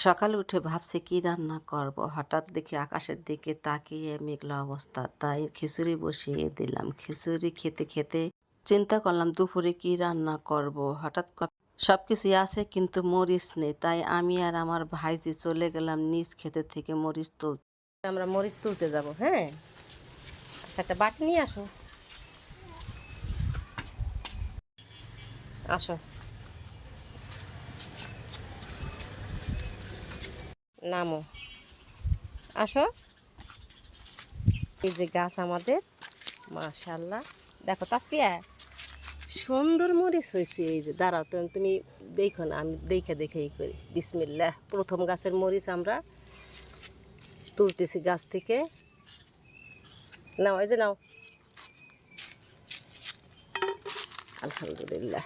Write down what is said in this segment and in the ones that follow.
সকালে উঠে ভাবছি কি রান্না করব, হঠাৎ দেখি আকাশের দিকে তাকিয়ে মেঘলা অবস্থা, তাই খিচুড়ি বসিয়ে দিলাম। খিচুড়ি খেতে খেতে চিন্তা করলাম দুপুরে কি রান্না করব। হঠাৎ সব কিছুই আছে কিন্তু মরিচ নেই, তাই আমি আর আমার ভাইজি চলে গেলাম নিজ ক্ষেতের থেকে মরিচ তুলতে। আমরা মরিচ তুলতে যাব। হ্যাঁ, আচ্ছা, একটা বাটি নিয়ে আসো। আসো, নামো, আসো। এই যে গাছ আমাদের, মাশাআল্লাহ। দেখো তাসফিয়া, সুন্দর মরিচ হয়েছে। এই যে দাঁড়াও, তুমি দেখো না, আমি দেখেই করি। বিসমিল্লাহ। প্রথম গাছের মরিচ আমরা তুলতেছি গাছ থেকে। নাও, এই যে নাও। আলহামদুলিল্লাহ।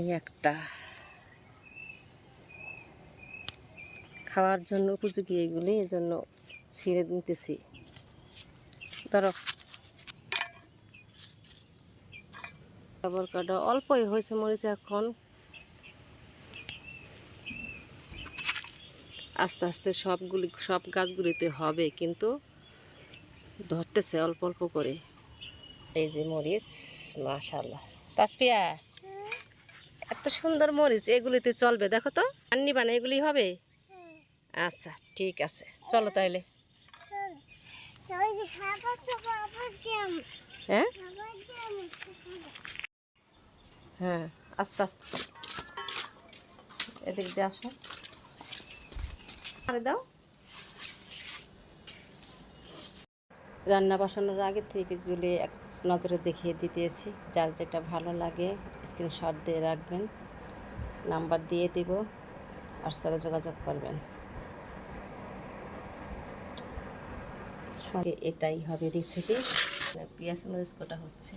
এই একটা খাওয়ার জন্য উপযোগী এগুলি, এই জন্য ছিঁড়ে নিতেছি। ধরো, খাবার কাটা অল্পই হয়েছে মরিচ। এখন আস্তে আস্তে সব গাছগুলিতে হবে, কিন্তু ধরতেছে অল্প অল্প করে। এই যে মরিচ, মাশাআল্লাহ। তাসফিয়া, এত সুন্দর মরিচ, এগুলিতে চলবে? দেখো তো, আর নিবা না? এগুলি হবে? আচ্ছা, ঠিক আছে, চলো তাইলে। হ্যাঁ হ্যাঁ, আস্তে আস্তে এদিক দিয়ে আসো। আরে দাও। রান্না বসানোর আগে 3 পিসগুলি এক নজরে দেখিয়ে দিতেছি। যার যেটা ভালো লাগে স্ক্রিনশট দিয়ে রাখবেন, নাম্বার দিয়ে দিব, হোয়াটসঅ্যাপে যোগাযোগ করবেন। এটাই হবে রেসিপি। পেঁয়াজ মরিচ কোটা হচ্ছে।